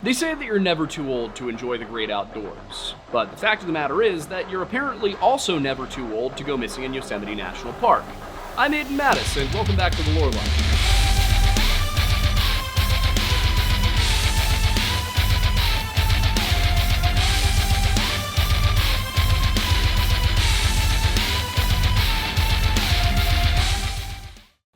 They say that you're never too old to enjoy the great outdoors, but the fact of the matter is that you're apparently also never too old to go missing in Yosemite National Park. I'm Aiden Mattis, and welcome back to the Lore Line.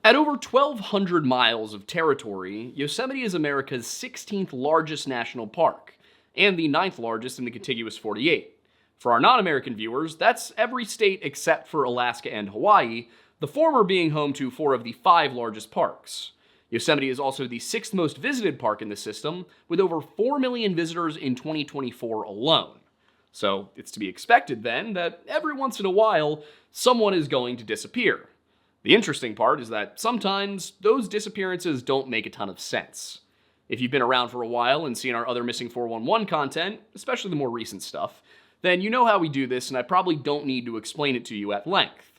At over 1,200 miles of territory, Yosemite is America's 16th largest national park, and the 9th largest in the contiguous 48. For our non-American viewers, that's every state except for Alaska and Hawaii, the former being home to 4 of the 5 largest parks. Yosemite is also the 6th most visited park in the system, with over 4 million visitors in 2024 alone. So it's to be expected then that every once in a while, someone is going to disappear. The interesting part is that sometimes those disappearances don't make a ton of sense. If you've been around for a while and seen our other Missing 411 content, especially the more recent stuff, then you know how we do this and I probably don't need to explain it to you at length.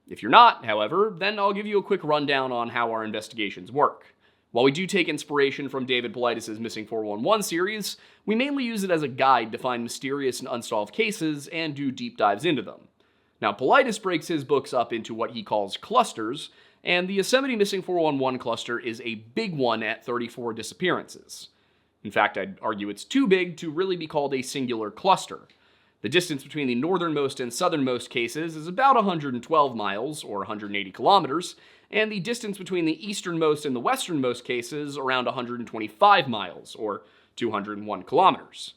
If you're not, however, then I'll give you a quick rundown on how our investigations work. While we do take inspiration from David Paulides' Missing 411 series, we mainly use it as a guide to find mysterious and unsolved cases and do deep dives into them. Now, Paulides breaks his books up into what he calls clusters, and the Yosemite Missing 411 cluster is a big one at 34 disappearances. In fact, I'd argue it's too big to really be called a singular cluster. The distance between the northernmost and southernmost cases is about 112 miles, or 180 kilometers, and the distance between the easternmost and the westernmost cases around 125 miles, or 201 kilometers.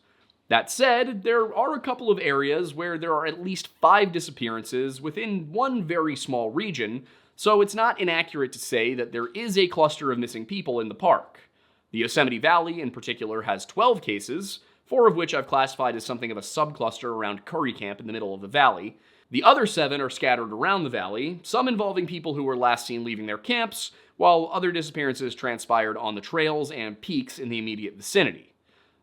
That said, there are a couple of areas where there are at least 5 disappearances within one very small region, so it's not inaccurate to say that there is a cluster of missing people in the park. The Yosemite Valley in particular has 12 cases, 4 of which I've classified as something of a subcluster around Curry Camp in the middle of the valley. The other 7 are scattered around the valley, some involving people who were last seen leaving their camps, while other disappearances transpired on the trails and peaks in the immediate vicinity.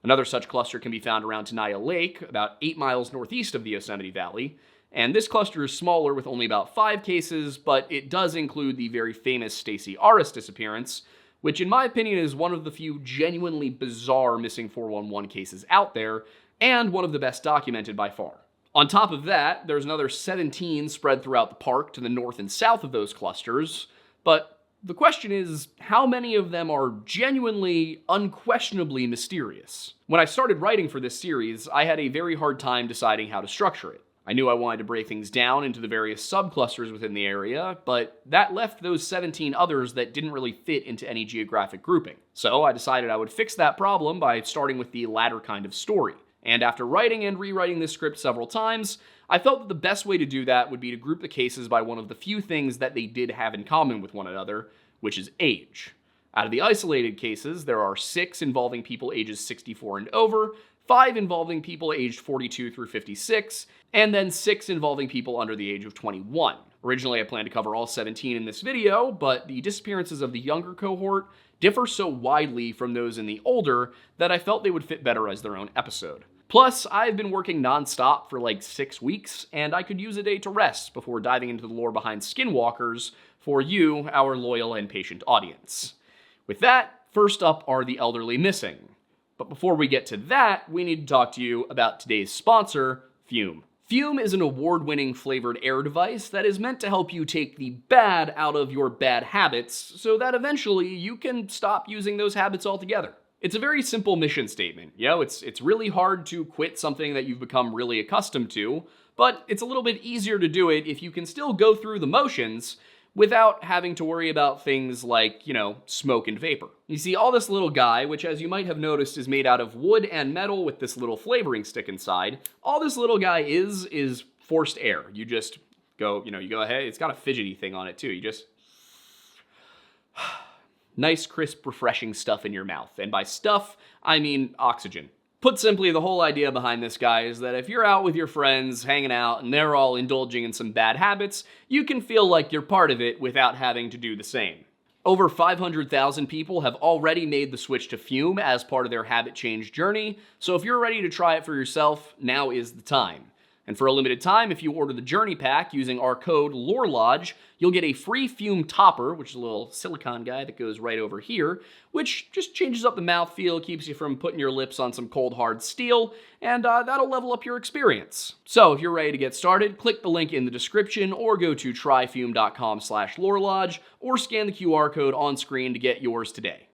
Another such cluster can be found around Tenaya Lake, about 8 miles northeast of the Yosemite Valley, and this cluster is smaller with only about 5 cases, but it does include the very famous Stacy Arras disappearance, which in my opinion is one of the few genuinely bizarre Missing 411 cases out there, and one of the best documented by far. On top of that, there's another 17 spread throughout the park to the north and south of those clusters, but the question is, how many of them are genuinely, unquestionably mysterious? When I started writing for this series, I had a very hard time deciding how to structure it. I knew I wanted to break things down into the various subclusters within the area, but that left those 17 others that didn't really fit into any geographic grouping. So I decided I would fix that problem by starting with the latter kind of story. And after writing and rewriting this script several times, I felt that the best way to do that would be to group the cases by one of the few things that they did have in common with one another, which is age. Out of the isolated cases, there are 6 involving people ages 64 and over, 5 involving people aged 42 through 56, and then 6 involving people under the age of 21. Originally, I planned to cover all 17 in this video, but the disappearances of the younger cohort differ so widely from those in the older that I felt they would fit better as their own episode. Plus, I've been working non-stop for like 6 weeks, and I could use a day to rest before diving into the lore behind skinwalkers for you, our loyal and patient audience. With that, first up are the elderly missing. But before we get to that, we need to talk to you about today's sponsor, Fume. Fume is an award-winning flavored air device that is meant to help you take the bad out of your bad habits so that eventually you can stop using those habits altogether. It's a very simple mission statement. It's really hard to quit something that you've become really accustomed to, but it's a little bit easier to do it if you can still go through the motions without having to worry about things like, smoke and vapor. You see, all this little guy, which as you might have noticed is made out of wood and metal with this little flavoring stick inside, all this little guy is forced air. You just go, you go ahead, it's got a fidgety thing on it too. You just nice, crisp, refreshing stuff in your mouth. And by stuff, I mean oxygen. Put simply, the whole idea behind this guy is that if you're out with your friends, hanging out, and they're all indulging in some bad habits, you can feel like you're part of it without having to do the same. Over 500,000 people have already made the switch to Fume as part of their habit change journey, so if you're ready to try it for yourself, now is the time. And for a limited time, if you order the Journey Pack using our code LORELODGE, you'll get a free fume topper, which is a little silicone guy that goes right over here, which just changes up the mouthfeel, keeps you from putting your lips on some cold hard steel, and that'll level up your experience. So if you're ready to get started, click the link in the description or go to tryfume.com/LoreLodge or scan the QR code on screen to get yours today.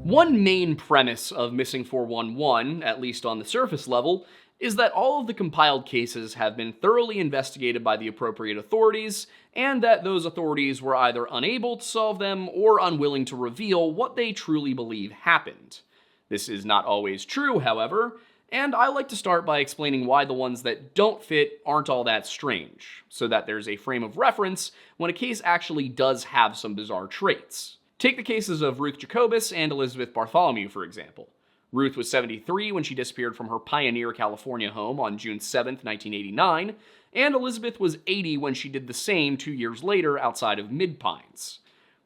One main premise of Missing 411, at least on the surface level, is that all of the compiled cases have been thoroughly investigated by the appropriate authorities, and that those authorities were either unable to solve them or unwilling to reveal what they truly believe happened. This is not always true, however, and I like to start by explaining why the ones that don't fit aren't all that strange, so that there's a frame of reference when a case actually does have some bizarre traits. Take the cases of Ruth Jacobus and Elizabeth Bartholomew, for example. Ruth was 73 when she disappeared from her Pioneer, California home on June 7, 1989, and Elizabeth was 80 when she did the same 2 years later outside of Mid-Pines.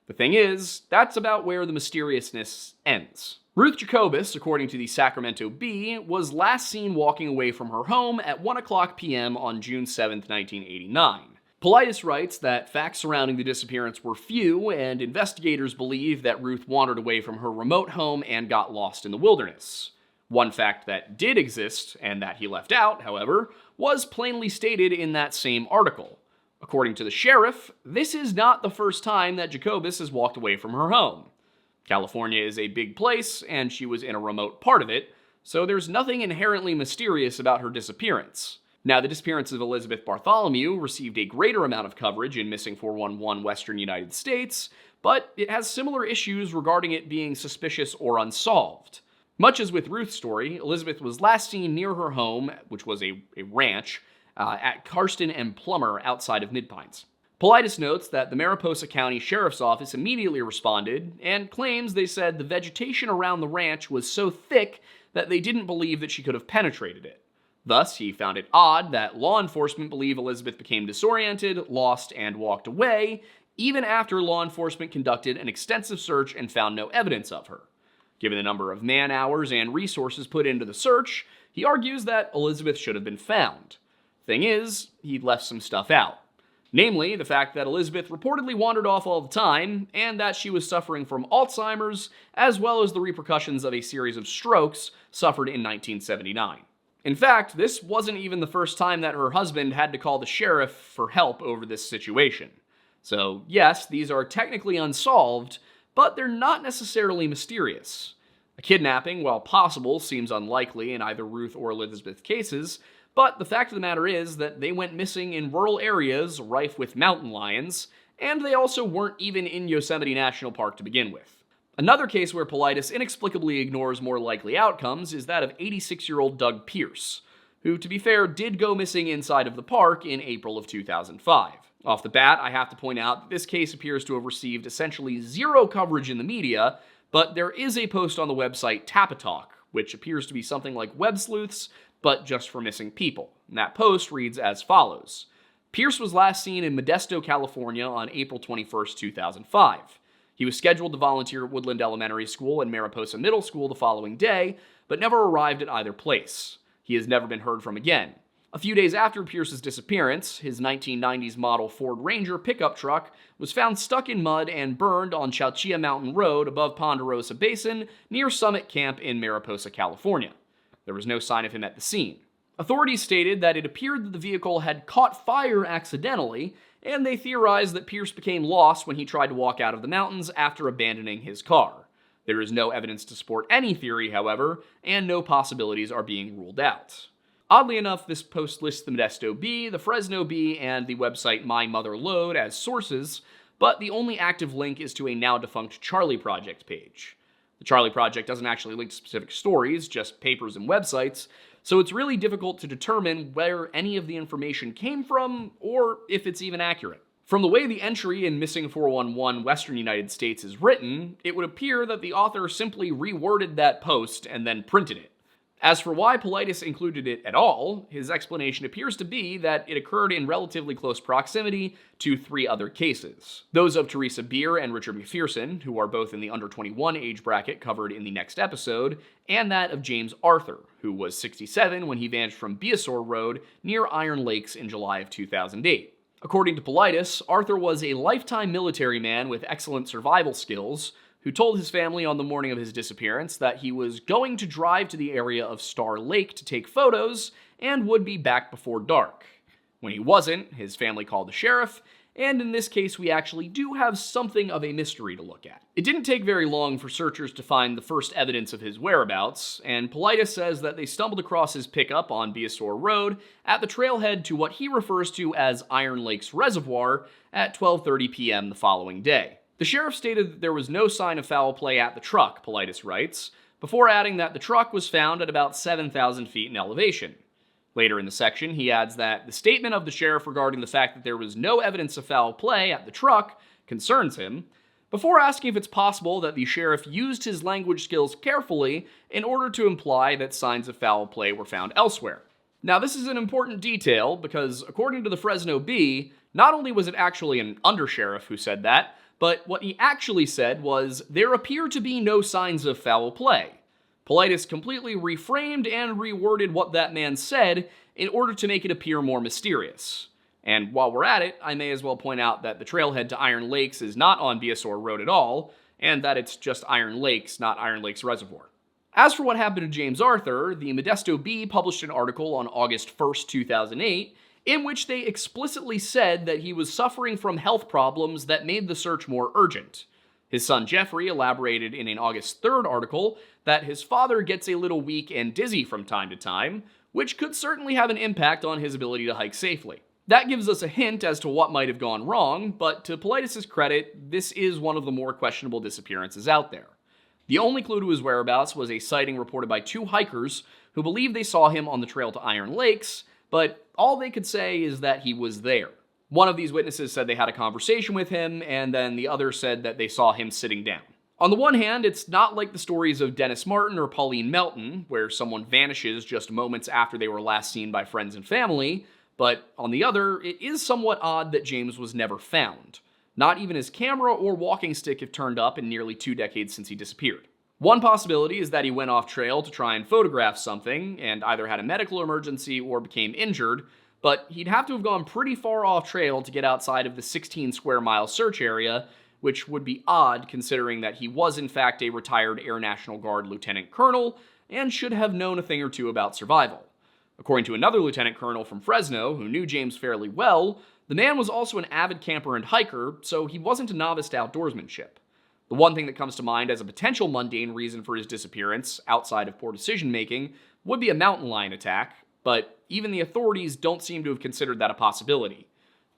The thing is, that's about where the mysteriousness ends. Ruth Jacobus, according to the Sacramento Bee, was last seen walking away from her home at 1:00 p.m. on June 7, 1989. Politis writes that facts surrounding the disappearance were few, and investigators believe that Ruth wandered away from her remote home and got lost in the wilderness. One fact that did exist, and that he left out, however, was plainly stated in that same article. According to the sheriff, this is not the first time that Jacobus has walked away from her home. California is a big place, and she was in a remote part of it, so there's nothing inherently mysterious about her disappearance. Now, the disappearance of Elizabeth Bartholomew received a greater amount of coverage in Missing 411 Western United States, but it has similar issues regarding it being suspicious or unsolved. Much as with Ruth's story, Elizabeth was last seen near her home, which was a ranch, at Karsten and Plummer outside of Mid-Pines. Politis notes that the Mariposa County Sheriff's Office immediately responded and claims they said the vegetation around the ranch was so thick that they didn't believe that she could have penetrated it. Thus, he found it odd that law enforcement believe Elizabeth became disoriented, lost, and walked away, even after law enforcement conducted an extensive search and found no evidence of her. Given the number of man-hours and resources put into the search, he argues that Elizabeth should have been found. Thing is, he left some stuff out. Namely, the fact that Elizabeth reportedly wandered off all the time, and that she was suffering from Alzheimer's, as well as the repercussions of a series of strokes suffered in 1979. In fact, this wasn't even the first time that her husband had to call the sheriff for help over this situation. So yes, these are technically unsolved, but they're not necessarily mysterious. A kidnapping, while possible, seems unlikely in either Ruth or Elizabeth's cases, but the fact of the matter is that they went missing in rural areas rife with mountain lions, and they also weren't even in Yosemite National Park to begin with. Another case where Politis inexplicably ignores more likely outcomes is that of 86-year-old Doug Pierce, who, to be fair, did go missing inside of the park in April of 2005. Off the bat, I have to point out that this case appears to have received essentially zero coverage in the media, but there is a post on the website Tapatalk, which appears to be something like Web Sleuths, but just for missing people. And that post reads as follows. Pierce was last seen in Modesto, California on April 21, 2005. He was scheduled to volunteer at Woodland Elementary School and Mariposa Middle School the following day, but never arrived at either place. He has never been heard from again. A few days after Pierce's disappearance, his 1990s model Ford Ranger pickup truck was found stuck in mud and burned on Chowchilla Mountain Road above Ponderosa Basin near Summit Camp in Mariposa, California. There was no sign of him at the scene. Authorities stated that it appeared that the vehicle had caught fire accidentally, and they theorized that Pierce became lost when he tried to walk out of the mountains after abandoning his car. There is no evidence to support any theory, however, and no possibilities are being ruled out. Oddly enough, this post lists the Modesto Bee, the Fresno Bee, and the website My Mother Lode as sources, but the only active link is to a now-defunct Charlie Project page. The Charlie Project doesn't actually link to specific stories, just papers and websites, so it's really difficult to determine where any of the information came from, or if it's even accurate. From the way the entry in Missing 411 Western United States is written, it would appear that the author simply reworded that post and then printed it. As for why Politis included it at all, his explanation appears to be that it occurred in relatively close proximity to 3 other cases. Those of Teresa Beer and Richard McPherson, who are both in the under 21 age bracket covered in the next episode, and that of James Arthur, who was 67 when he vanished from Beasaur Road near Iron Lakes in July of 2008. According to Politis, Arthur was a lifetime military man with excellent survival skills, who told his family on the morning of his disappearance that he was going to drive to the area of Star Lake to take photos and would be back before dark. When he wasn't, his family called the sheriff, and in this case we actually do have something of a mystery to look at. It didn't take very long for searchers to find the first evidence of his whereabouts, and Politis says that they stumbled across his pickup on Beasaur Road at the trailhead to what he refers to as Iron Lakes Reservoir at 12:30 p.m. the following day. The sheriff stated that there was no sign of foul play at the truck, Politis writes, before adding that the truck was found at about 7,000 feet in elevation. Later in the section, he adds that the statement of the sheriff regarding the fact that there was no evidence of foul play at the truck concerns him, before asking if it's possible that the sheriff used his language skills carefully in order to imply that signs of foul play were found elsewhere. Now, this is an important detail because, according to the Fresno Bee, not only was it actually an undersheriff who said that, but what he actually said was, there appear to be no signs of foul play. Politis completely reframed and reworded what that man said in order to make it appear more mysterious. And while we're at it, I may as well point out that the trailhead to Iron Lakes is not on Beasaur Road at all, and that it's just Iron Lakes, not Iron Lakes Reservoir. As for what happened to James Arthur, the Modesto Bee published an article on August 1st, 2008, in which they explicitly said that he was suffering from health problems that made the search more urgent. His son Jeffrey elaborated in an August 3rd article that his father gets a little weak and dizzy from time to time, which could certainly have an impact on his ability to hike safely. That gives us a hint as to what might have gone wrong, but to Politis' credit, this is one of the more questionable disappearances out there. The only clue to his whereabouts was a sighting reported by 2 hikers who believed they saw him on the trail to Iron Lakes, but all they could say is that he was there. One of these witnesses said they had a conversation with him, and then the other said that they saw him sitting down. On the one hand, it's not like the stories of Dennis Martin or Pauline Melton, where someone vanishes just moments after they were last seen by friends and family, but on the other, it is somewhat odd that James was never found. Not even his camera or walking stick have turned up in nearly 2 decades since he disappeared. One possibility is that he went off trail to try and photograph something, and either had a medical emergency or became injured, but he'd have to have gone pretty far off trail to get outside of the 16 square mile search area, which would be odd considering that he was in fact a retired Air National Guard lieutenant colonel, and should have known a thing or two about survival. According to another lieutenant colonel from Fresno, who knew James fairly well, the man was also an avid camper and hiker, so he wasn't a novice to outdoorsmanship. The one thing that comes to mind as a potential mundane reason for his disappearance, outside of poor decision-making, would be a mountain lion attack, but even the authorities don't seem to have considered that a possibility.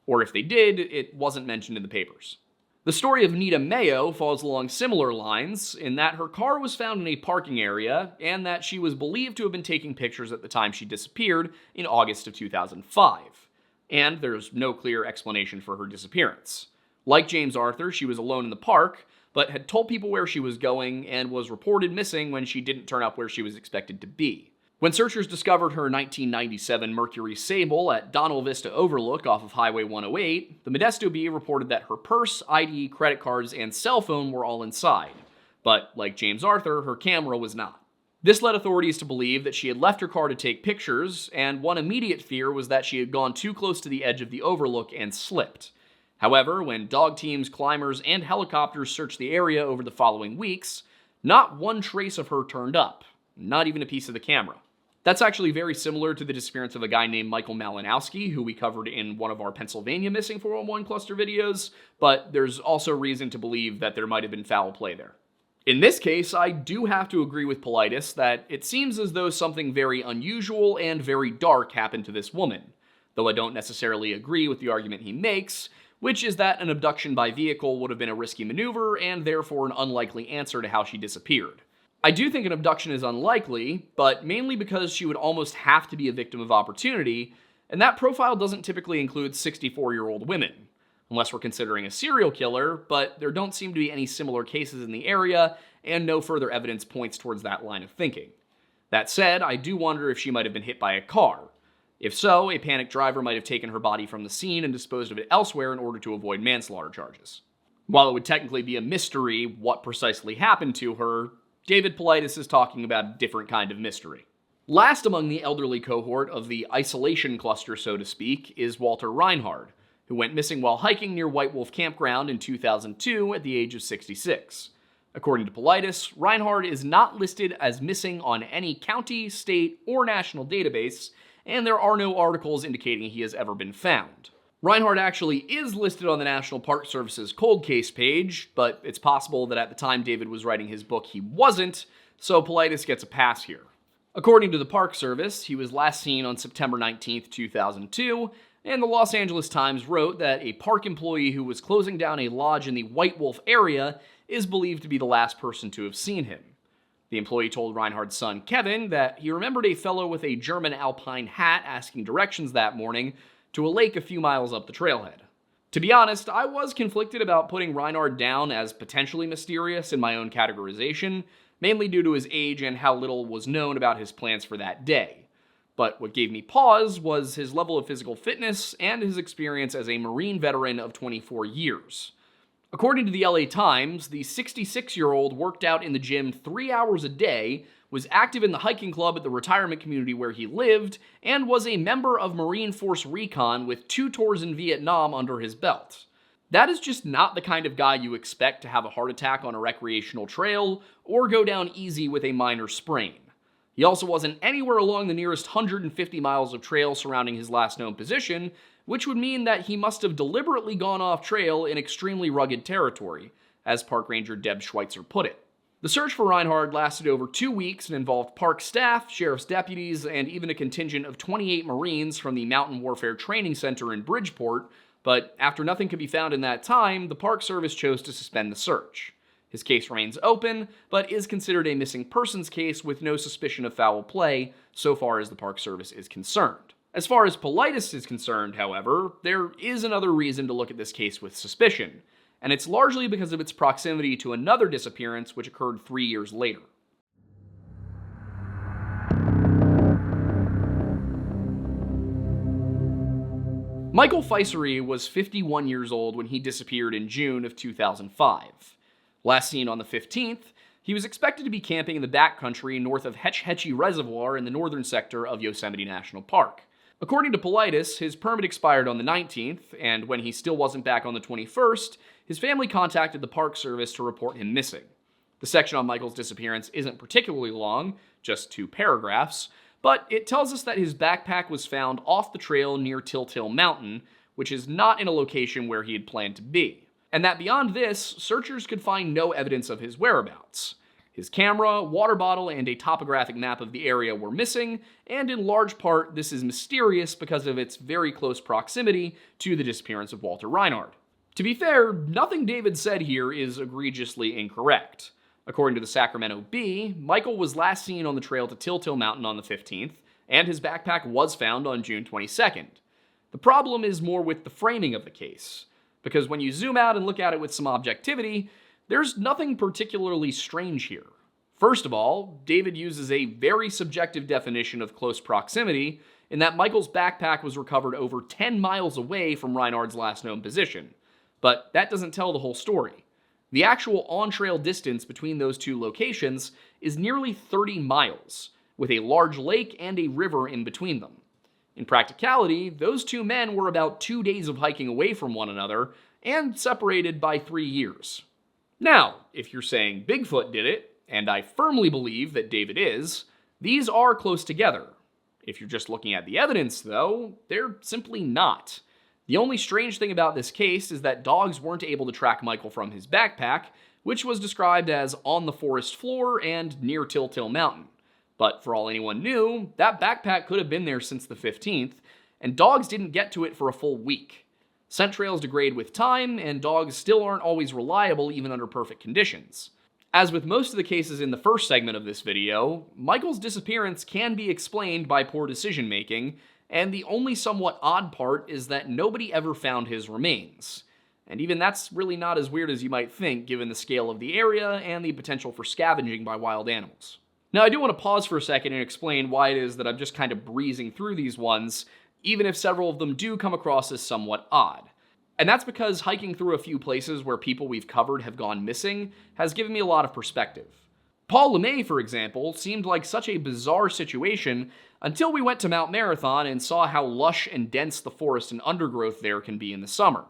Or if they did, it wasn't mentioned in the papers. The story of Nita Mayo falls along similar lines, in that her car was found in a parking area, and that she was believed to have been taking pictures at the time she disappeared in August of 2005. And there's no clear explanation for her disappearance. Like James Arthur, she was alone in the park, but had told people where she was going and was reported missing when she didn't turn up where she was expected to be. When searchers discovered her 1997 Mercury Sable at Donald Vista Overlook off of Highway 108, the Modesto Bee reported that her purse, ID, credit cards, and cell phone were all inside. But, like James Arthur, her camera was not. This led authorities to believe that she had left her car to take pictures, and one immediate fear was that she had gone too close to the edge of the overlook and slipped. However, when dog teams, climbers, and helicopters searched the area over the following weeks, not one trace of her turned up, not even a piece of the camera. That's actually very similar to the disappearance of a guy named Michael Malinowski, who we covered in one of our Pennsylvania Missing 411 cluster videos, but there's also reason to believe that there might have been foul play there. In this case, I do have to agree with Politis that it seems as though something very unusual and very dark happened to this woman, though I don't necessarily agree with the argument he makes, which is that an abduction by vehicle would have been a risky maneuver and therefore an unlikely answer to how she disappeared. I do think an abduction is unlikely, but mainly because she would almost have to be a victim of opportunity, and that profile doesn't typically include 64-year-old women, unless we're considering a serial killer, but there don't seem to be any similar cases in the area, and no further evidence points towards that line of thinking. That said, I do wonder if she might have been hit by a car. If so, a panicked driver might have taken her body from the scene and disposed of it elsewhere in order to avoid manslaughter charges. While it would technically be a mystery what precisely happened to her, David Paulides is talking about a different kind of mystery. Last among the elderly cohort of the isolation cluster, so to speak, is Walter Reinhard, who went missing while hiking near White Wolf Campground in 2002 at the age of 66. According to Paulides, Reinhard is not listed as missing on any county, state, or national database, and there are no articles indicating he has ever been found. Reinhard actually is listed on the National Park Service's cold case page, but it's possible that at the time David was writing his book he wasn't, so Paulides gets a pass here. According to the Park Service, he was last seen on September 19, 2002, and the Los Angeles Times wrote that a park employee who was closing down a lodge in the White Wolf area is believed to be the last person to have seen him. The employee told Reinhard's son, Kevin, that he remembered a fellow with a German alpine hat asking directions that morning to a lake a few miles up the trailhead. To be honest, I was conflicted about putting Reinhard down as potentially mysterious in my own categorization, mainly due to his age and how little was known about his plans for that day. But what gave me pause was his level of physical fitness and his experience as a Marine veteran of 24 years. According to the LA Times, the 66-year-old worked out in the gym 3 hours a day, was active in the hiking club at the retirement community where he lived, and was a member of Marine Force Recon with 2 tours in Vietnam under his belt. That is just not the kind of guy you expect to have a heart attack on a recreational trail or go down easy with a minor sprain. He also wasn't anywhere along the nearest 150 miles of trail surrounding his last known position, which would mean that he must have deliberately gone off trail in extremely rugged territory, as Park Ranger Deb Schweitzer put it. The search for Reinhard lasted over 2 weeks and involved park staff, sheriff's deputies, and even a contingent of 28 Marines from the Mountain Warfare Training Center in Bridgeport, but after nothing could be found in that time, the Park Service chose to suspend the search. His case remains open, but is considered a missing persons case with no suspicion of foul play, so far as the Park Service is concerned. As far as Paulides is concerned, however, there is another reason to look at this case with suspicion, and it's largely because of its proximity to another disappearance which occurred 3 years later. Michael Feisery was 51 years old when he disappeared in June of 2005. Last seen on the 15th, he was expected to be camping in the backcountry north of Hetch Hetchy Reservoir in the northern sector of Yosemite National Park. According to Paulides, his permit expired on the 19th, and when he still wasn't back on the 21st, his family contacted the Park Service to report him missing. The section on Michael's disappearance isn't particularly long, just 2 paragraphs, but it tells us that his backpack was found off the trail near Till Mountain, which is not in a location where he had planned to be. And that beyond this, searchers could find no evidence of his whereabouts. His camera, water bottle, and a topographic map of the area were missing, and in large part, this is mysterious because of its very close proximity to the disappearance of Walter Reinhard. To be fair, nothing David said here is egregiously incorrect. According to the Sacramento Bee, Michael was last seen on the trail to Till Mountain on the 15th, and his backpack was found on June 22nd. The problem is more with the framing of the case, because when you zoom out and look at it with some objectivity, there's nothing particularly strange here. First of all, David uses a very subjective definition of close proximity in that Michael's backpack was recovered over 10 miles away from Reinhard's last known position. But that doesn't tell the whole story. The actual on-trail distance between those 2 locations is nearly 30 miles, with a large lake and a river in between them. In practicality, those 2 men were about 2 days of hiking away from one another, and separated by 3 years. Now, if you're saying Bigfoot did it, and I firmly believe that David is, these are close together. If you're just looking at the evidence, though, they're simply not. The only strange thing about this case is that dogs weren't able to track Michael from his backpack, which was described as on the forest floor and near Till Mountain. But for all anyone knew, that backpack could have been there since the 15th, and dogs didn't get to it for a full week. Scent trails degrade with time, and dogs still aren't always reliable even under perfect conditions. As with most of the cases in the first segment of this video, Michael's disappearance can be explained by poor decision-making, and the only somewhat odd part is that nobody ever found his remains. And even that's really not as weird as you might think, given the scale of the area and the potential for scavenging by wild animals. Now, I do want to pause for a second and explain why it is that I'm just kind of breezing through these ones, even if several of them do come across as somewhat odd. And that's because hiking through a few places where people we've covered have gone missing has given me a lot of perspective. Paul LeMay, for example, seemed like such a bizarre situation until we went to Mount Marathon and saw how lush and dense the forest and undergrowth there can be in the summer.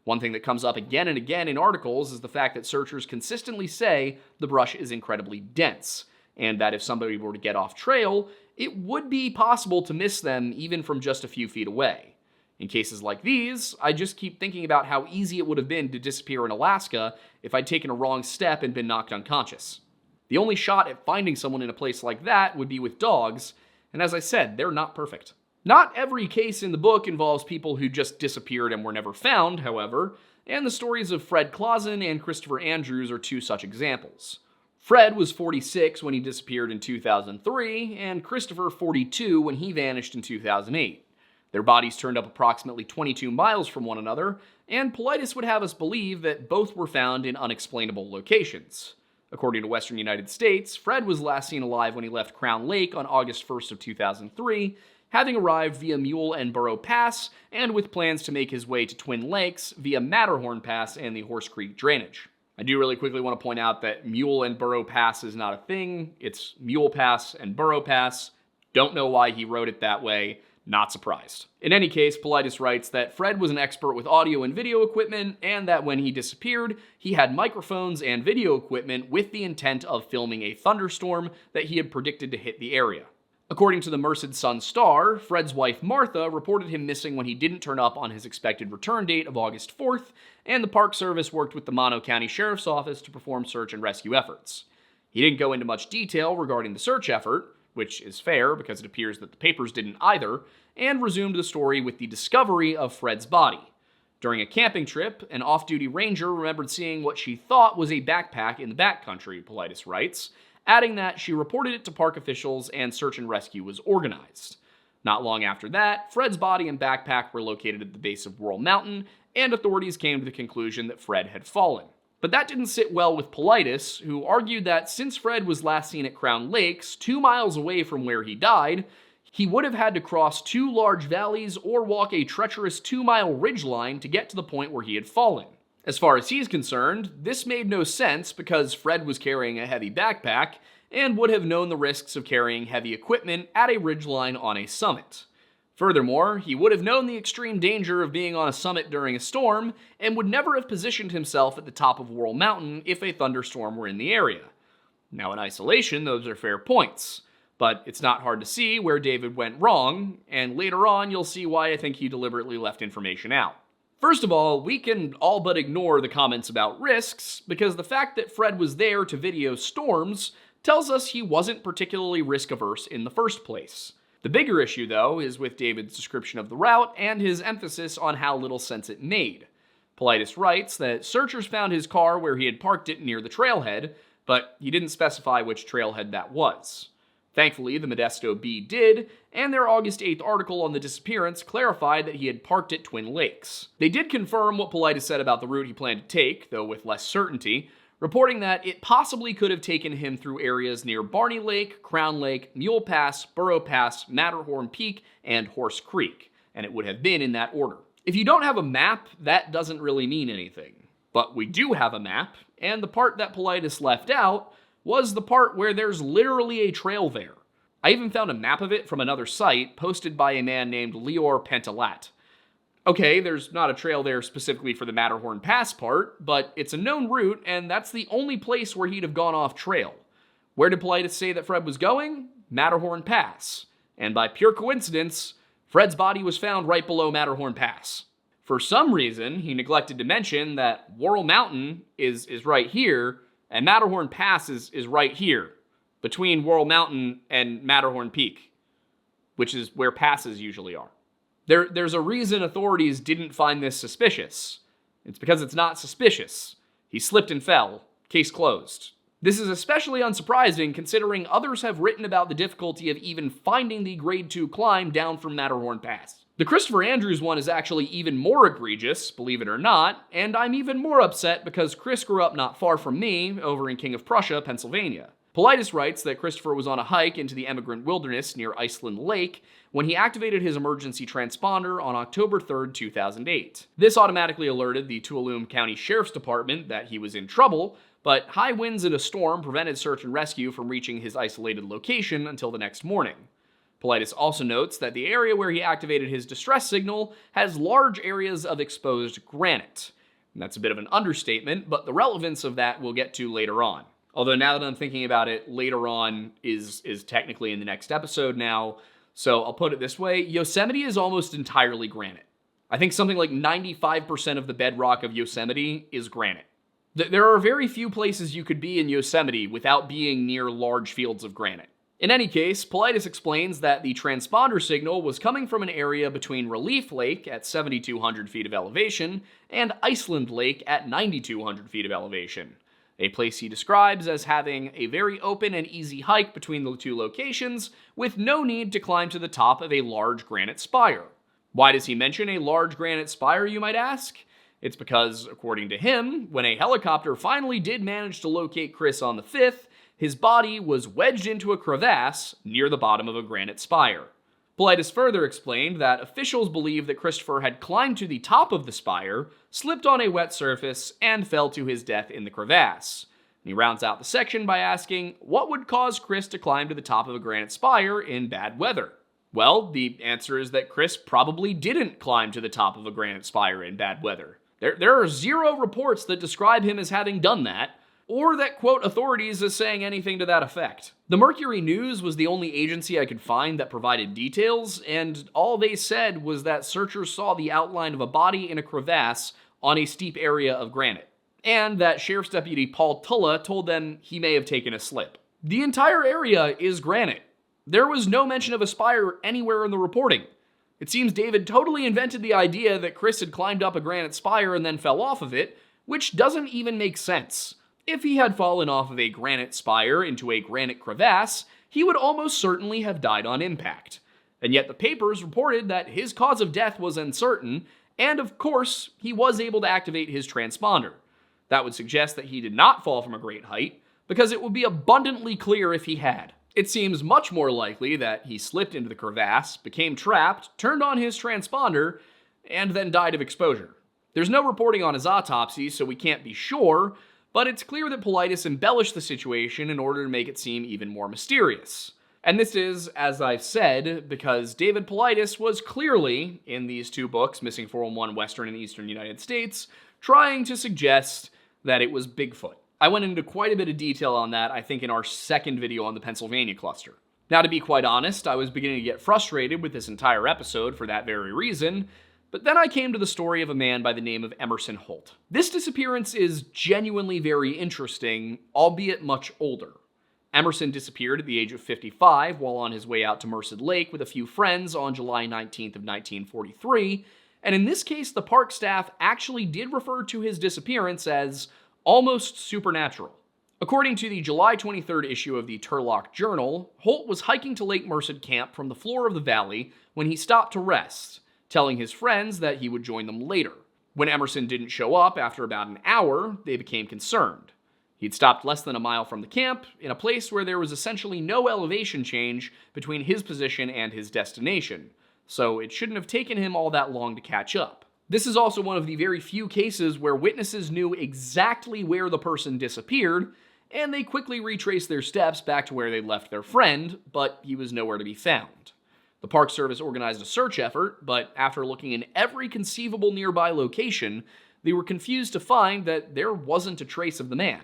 One thing that comes up again and again in articles is the fact that searchers consistently say the brush is incredibly dense, and that if somebody were to get off trail, it would be possible to miss them even from just a few feet away. In cases like these, I just keep thinking about how easy it would have been to disappear in Alaska if I'd taken a wrong step and been knocked unconscious. The only shot at finding someone in a place like that would be with dogs, and as I said, they're not perfect. Not every case in the book involves people who just disappeared and were never found, however, and the stories of Fred Clausen and Christopher Andrews are two such examples. Fred was 46 when he disappeared in 2003, and Christopher 42 when he vanished in 2008. Their bodies turned up approximately 22 miles from one another, and Paulides would have us believe that both were found in unexplainable locations. According to Western United States, Fred was last seen alive when he left Crown Lake on August 1st of 2003, having arrived via Mule and Burro Pass, and with plans to make his way to Twin Lakes via Matterhorn Pass and the Horse Creek drainage. I do really quickly want to point out that Mule and Burro Pass is not a thing. It's Mule Pass and Burro Pass. Don't know why he wrote it that way. Not surprised. In any case, Paulides writes that Fred was an expert with audio and video equipment, and that when he disappeared, he had microphones and video equipment with the intent of filming a thunderstorm that he had predicted to hit the area. According to the Merced Sun-Star, Fred's wife Martha reported him missing when he didn't turn up on his expected return date of August 4th, and the Park Service worked with the Mono County Sheriff's Office to perform search and rescue efforts. He didn't go into much detail regarding the search effort, which is fair because it appears that the papers didn't either, and resumed the story with the discovery of Fred's body. During a camping trip, an off-duty ranger remembered seeing what she thought was a backpack in the backcountry, Paulides writes, adding that she reported it to park officials and search and rescue was organized. Not long after that, Fred's body and backpack were located at the base of Whirl Mountain, and authorities came to the conclusion that Fred had fallen. But that didn't sit well with Paulides, who argued that since Fred was last seen at Crown Lakes, 2 miles away from where he died, he would have had to cross 2 large valleys or walk a treacherous 2-mile ridgeline to get to the point where he had fallen. As far as he's concerned, this made no sense because Fred was carrying a heavy backpack and would have known the risks of carrying heavy equipment at a ridgeline on a summit. Furthermore, he would have known the extreme danger of being on a summit during a storm and would never have positioned himself at the top of Whirl Mountain if a thunderstorm were in the area. Now, in isolation, those are fair points, but it's not hard to see where David went wrong, and later on you'll see why I think he deliberately left information out. First of all, we can all but ignore the comments about risks, because the fact that Fred was there to video storms tells us he wasn't particularly risk-averse in the first place. The bigger issue, though, is with David's description of the route and his emphasis on how little sense it made. Paulides writes that searchers found his car where he had parked it near the trailhead, but he didn't specify which trailhead that was. Thankfully, the Modesto Bee did, and their August 8th article on the disappearance clarified that he had parked at Twin Lakes. They did confirm what Paulides said about the route he planned to take, though with less certainty, reporting that it possibly could have taken him through areas near Barney Lake, Crown Lake, Mule Pass, Burro Pass, Matterhorn Peak, and Horse Creek, and it would have been in that order. If you don't have a map, that doesn't really mean anything. But we do have a map, and the part that Paulides left out was the part where there's literally a trail there. I even found a map of it from another site, posted by a man named Lior Pantalat. Okay, there's not a trail there specifically for the Matterhorn Pass part, but it's a known route, and that's the only place where he'd have gone off trail. Where did Paulides say that Fred was going? Matterhorn Pass. And by pure coincidence, Fred's body was found right below Matterhorn Pass. For some reason, he neglected to mention that Whirl Mountain is right here, and Matterhorn Pass is right here, between Whirl Mountain and Matterhorn Peak, which is where passes usually are. There's a reason authorities didn't find this suspicious. It's because it's not suspicious. He slipped and fell. Case closed. This is especially unsurprising considering others have written about the difficulty of even finding the grade 2 climb down from Matterhorn Pass. The Christopher Andrews one is actually even more egregious, believe it or not, and I'm even more upset because Chris grew up not far from me, over in King of Prussia, Pennsylvania. Paulides writes that Christopher was on a hike into the emigrant wilderness near Iceland Lake when he activated his emergency transponder on October 3, 2008. This automatically alerted the Tuolumne County Sheriff's Department that he was in trouble, but high winds and a storm prevented search and rescue from reaching his isolated location until the next morning. Paulides also notes that the area where he activated his distress signal has large areas of exposed granite. And that's a bit of an understatement, but the relevance of that we'll get to later on. Although now that I'm thinking about it, later on is technically in the next episode now. So I'll put it this way, Yosemite is almost entirely granite. I think something like 95% of the bedrock of Yosemite is granite. There are very few places you could be in Yosemite without being near large fields of granite. In any case, Paulides explains that the transponder signal was coming from an area between Relief Lake at 7,200 feet of elevation and Iceland Lake at 9,200 feet of elevation, a place he describes as having a very open and easy hike between the two locations with no need to climb to the top of a large granite spire. Why does he mention a large granite spire, you might ask? It's because, according to him, when a helicopter finally did manage to locate Chris on the 5th, his body was wedged into a crevasse near the bottom of a granite spire. Paulides further explained that officials believe that Christopher had climbed to the top of the spire, slipped on a wet surface, and fell to his death in the crevasse. And he rounds out the section by asking, what would cause Chris to climb to the top of a granite spire in bad weather? Well, the answer is that Chris probably didn't climb to the top of a granite spire in bad weather. There are zero reports that describe him as having done that, or that quote authorities as saying anything to that effect. The Mercury News was the only agency I could find that provided details, and all they said was that searchers saw the outline of a body in a crevasse on a steep area of granite, and that Sheriff's Deputy Paul Tulla told them he may have taken a slip. The entire area is granite. There was no mention of a spire anywhere in the reporting. It seems David totally invented the idea that Chris had climbed up a granite spire and then fell off of it, which doesn't even make sense. If he had fallen off of a granite spire into a granite crevasse, he would almost certainly have died on impact. And yet the papers reported that his cause of death was uncertain, and of course, he was able to activate his transponder. That would suggest that he did not fall from a great height, because it would be abundantly clear if he had. It seems much more likely that he slipped into the crevasse, became trapped, turned on his transponder, and then died of exposure. There's no reporting on his autopsy, so we can't be sure, but it's clear that Paulides embellished the situation in order to make it seem even more mysterious. And this is, as I've said, because David Paulides was clearly, in these two books, Missing 411 Western and Eastern United States, trying to suggest that it was Bigfoot. I went into quite a bit of detail on that, I think, in our second video on the Pennsylvania cluster. Now, to be quite honest, I was beginning to get frustrated with this entire episode for that very reason, but then I came to the story of a man by the name of Emerson Holt. This disappearance is genuinely very interesting, albeit much older. Emerson disappeared at the age of 55 while on his way out to Merced Lake with a few friends on July 19th of 1943, and in this case, the park staff actually did refer to his disappearance as almost supernatural. According to the July 23rd issue of the Turlock Journal, Holt was hiking to Lake Merced Camp from the floor of the valley when he stopped to rest, telling his friends that he would join them later. When Emerson didn't show up after about an hour, they became concerned. He'd stopped less than a mile from the camp, in a place where there was essentially no elevation change between his position and his destination, so it shouldn't have taken him all that long to catch up. This is also one of the very few cases where witnesses knew exactly where the person disappeared, and they quickly retraced their steps back to where they left their friend, but he was nowhere to be found. The Park Service organized a search effort, but after looking in every conceivable nearby location, they were confused to find that there wasn't a trace of the man.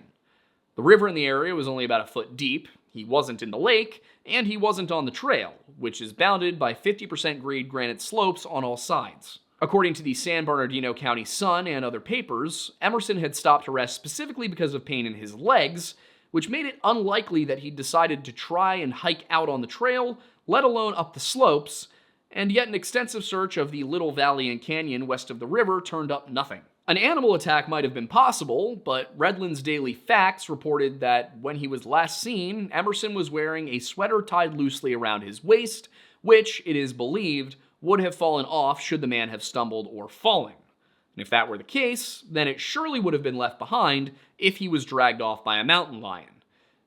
The river in the area was only about a foot deep, he wasn't in the lake, and he wasn't on the trail, which is bounded by 50% grade granite slopes on all sides. According to the San Bernardino County Sun and other papers, Emerson had stopped to rest specifically because of pain in his legs, which made it unlikely that he'd decided to try and hike out on the trail, let alone up the slopes, and yet an extensive search of the little valley and canyon west of the river turned up nothing. An animal attack might have been possible, but Redlands Daily Facts reported that when he was last seen, Emerson was wearing a sweater tied loosely around his waist, which, it is believed, would have fallen off should the man have stumbled or fallen. And if that were the case, then it surely would have been left behind if he was dragged off by a mountain lion.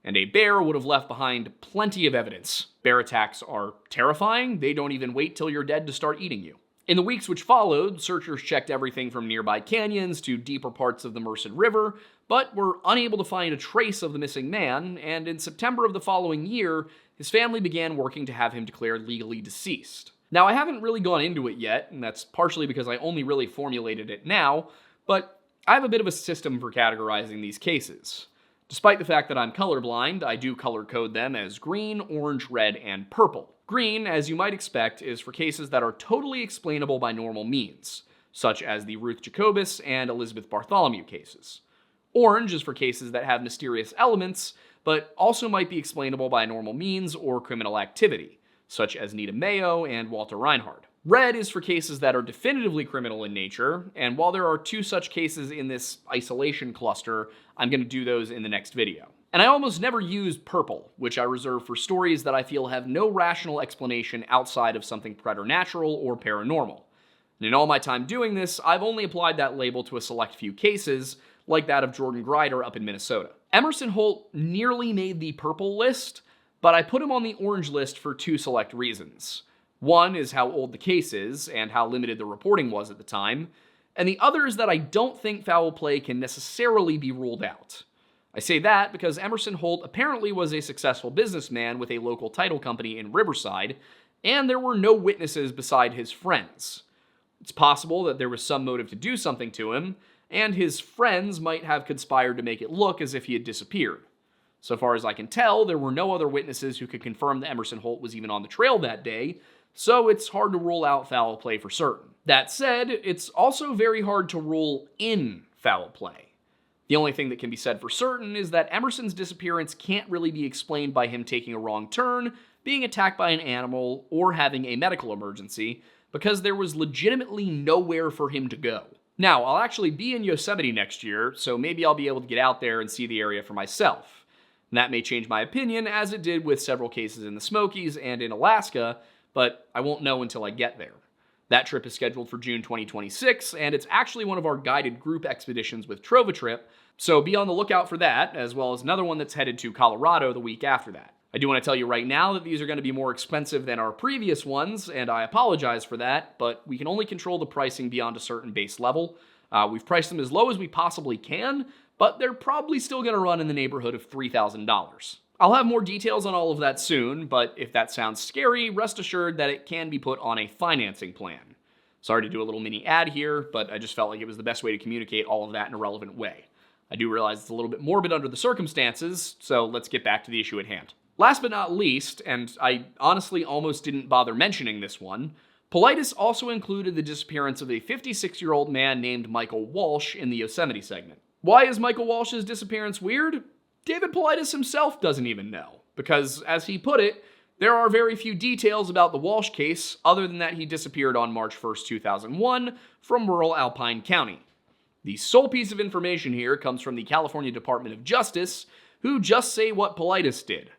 and a bear would have left behind plenty of evidence. Bear attacks are terrifying. They don't even wait till you're dead to start eating you. In the weeks which followed, searchers checked everything from nearby canyons to deeper parts of the Merced River, but were unable to find a trace of the missing man, and in September of the following year, his family began working to have him declared legally deceased. Now, I haven't really gone into it yet, and that's partially because I only really formulated it now, but I have a bit of a system for categorizing these cases. Despite the fact that I'm colorblind, I do color code them as green, orange, red, and purple. Green, as you might expect, is for cases that are totally explainable by normal means, such as the Ruth Jacobus and Elizabeth Bartholomew cases. Orange is for cases that have mysterious elements, but also might be explainable by normal means or criminal activity, such as Nita Mayo and Walter Reinhardt. Red is for cases that are definitively criminal in nature, and while there are 2 such cases in this isolation cluster, I'm going to do those in the next video. And I almost never use purple, which I reserve for stories that I feel have no rational explanation outside of something preternatural or paranormal. And in all my time doing this, I've only applied that label to a select few cases, like that of Jordan Grider up in Minnesota. Emerson Holt nearly made the purple list, but I put him on the orange list for 2 select reasons. One is how old the case is, and how limited the reporting was at the time, and the other is that I don't think foul play can necessarily be ruled out. I say that because Emerson Holt apparently was a successful businessman with a local title company in Riverside, and there were no witnesses beside his friends. It's possible that there was some motive to do something to him, and his friends might have conspired to make it look as if he had disappeared. So far as I can tell, there were no other witnesses who could confirm that Emerson Holt was even on the trail that day, so it's hard to rule out foul play for certain. That said, it's also very hard to rule in foul play. The only thing that can be said for certain is that Emerson's disappearance can't really be explained by him taking a wrong turn, being attacked by an animal, or having a medical emergency, because there was legitimately nowhere for him to go. Now, I'll actually be in Yosemite next year, so maybe I'll be able to get out there and see the area for myself. And that may change my opinion, as it did with several cases in the Smokies and in Alaska, but I won't know until I get there. That trip is scheduled for June 2026, and it's actually one of our guided group expeditions with Trova Trip, so be on the lookout for that, as well as another one that's headed to Colorado the week after that. I do want to tell you right now that these are going to be more expensive than our previous ones, and I apologize for that, but we can only control the pricing beyond a certain base level. We've priced them as low as we possibly can, but they're probably still going to run in the neighborhood of $3,000. I'll have more details on all of that soon, but if that sounds scary, rest assured that it can be put on a financing plan. Sorry to do a little mini ad here, but I just felt like it was the best way to communicate all of that in a relevant way. I do realize it's a little bit morbid under the circumstances, so let's get back to the issue at hand. Last but not least, and I honestly almost didn't bother mentioning this one, Paulides also included the disappearance of a 56-year-old man named Michael Walsh in the Yosemite segment. Why is Michael Walsh's disappearance weird? David Paulides himself doesn't even know, because, as he put it, there are very few details about the Walsh case other than that he disappeared on March 1st, 2001 from rural Alpine County. The sole piece of information here comes from the California Department of Justice, who just say what Paulides did.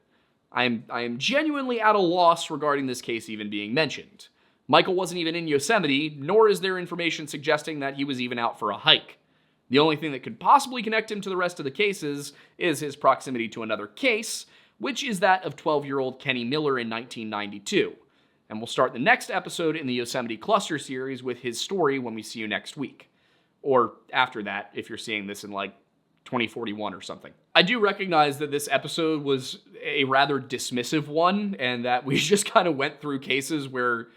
I am genuinely at a loss regarding this case even being mentioned. Michael wasn't even in Yosemite, nor is there information suggesting that he was even out for a hike. The only thing that could possibly connect him to the rest of the cases is his proximity to another case, which is that of 12-year-old Kenny Miller in 1992. And we'll start the next episode in the Yosemite Cluster series with his story when we see you next week. Or after that, if you're seeing this in like 2041 or something. I do recognize that this episode was a rather dismissive one, and that we just kind of went through cases where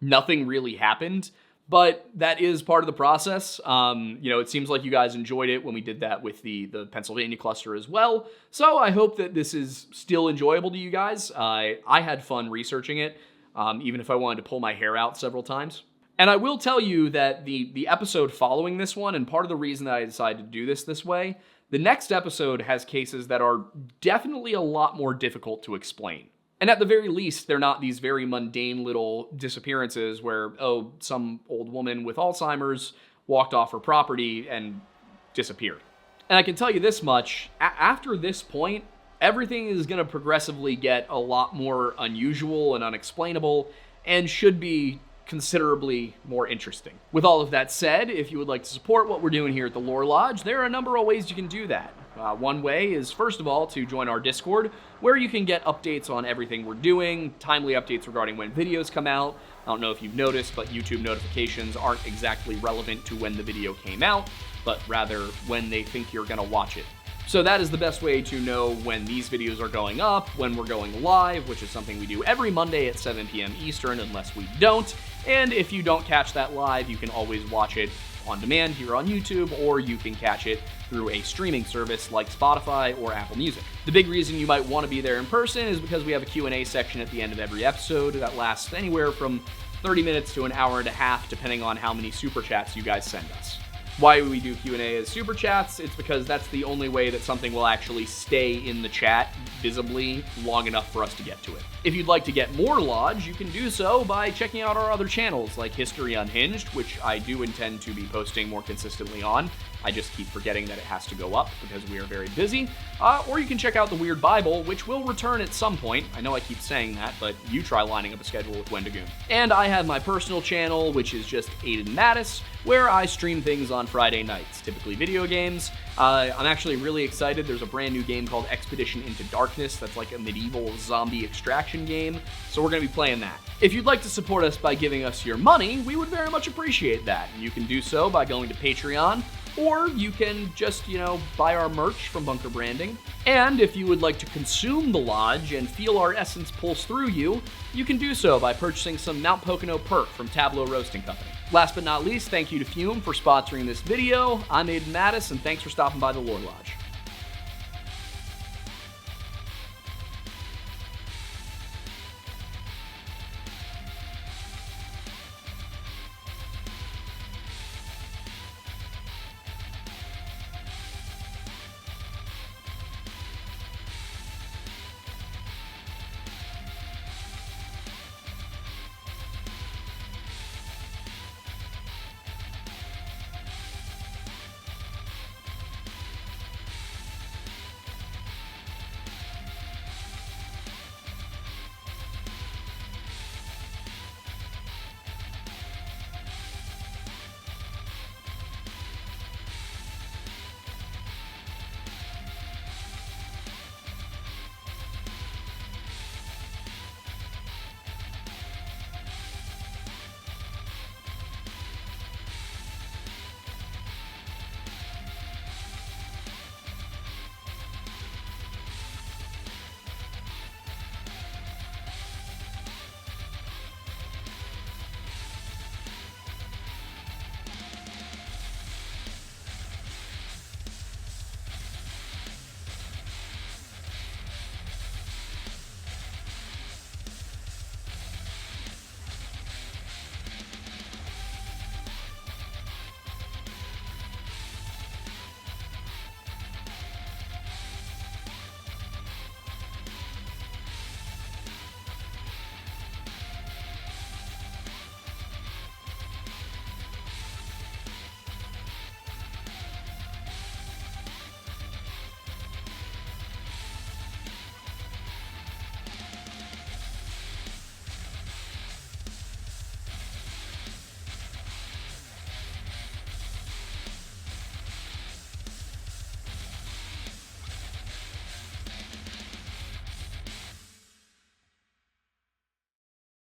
nothing really happened, but that is part of the process. It seems like you guys enjoyed it when we did that with the Pennsylvania cluster as well, so I hope that this is still enjoyable to you guys. I had fun researching it, even if I wanted to pull my hair out several times. And I will tell you that the episode following this one, and part of the reason that I decided to do this way, the next episode has cases that are definitely a lot more difficult to explain. And at the very least, they're not these very mundane little disappearances where, some old woman with Alzheimer's walked off her property and disappeared. And I can tell you this much, after this point, everything is going to progressively get a lot more unusual and unexplainable, and should be considerably more interesting. With all of that said, if you would like to support what we're doing here at the Lore Lodge, there are a number of ways you can do that. One way is, first of all, to join our Discord, where you can get updates on everything we're doing, timely updates regarding when videos come out. I don't know if you've noticed, but YouTube notifications aren't exactly relevant to when the video came out, but rather when they think you're gonna watch it. So that is the best way to know when these videos are going up, when we're going live, which is something we do every Monday at 7 p.m. Eastern, unless we don't. And if you don't catch that live, you can always watch it on demand here on YouTube, or you can catch it through a streaming service like Spotify or Apple Music. The big reason you might want to be there in person is because we have a Q&A section at the end of every episode that lasts anywhere from 30 minutes to an hour and a half, depending on how many super chats you guys send us. Why we do Q&A as super chats? It's because that's the only way that something will actually stay in the chat visibly long enough for us to get to it. If you'd like to get more Lodge, you can do so by checking out our other channels like History Unhinged, which I do intend to be posting more consistently on. I just keep forgetting that it has to go up because we are very busy. Or you can check out The Weird Bible, which will return at some point. I know I keep saying that, but you try lining up a schedule with Wendigoon. And I have my personal channel, which is just Aiden Mattis, where I stream things on Friday nights, typically video games. I'm actually really excited. There's a brand new game called Expedition into Darkness that's like a medieval zombie extraction game, so we're going to be playing that. If you'd like to support us by giving us your money, we would very much appreciate that. You can do so by going to Patreon, or you can just, buy our merch from Bunker Branding. And if you would like to consume the Lodge and feel our essence pulse through you, you can do so by purchasing some Mount Pocono Perk from Tableau Roasting Company. Last but not least, thank you to Fume for sponsoring this video. I'm Aiden Mattis, and thanks for stopping by the Lore Lodge.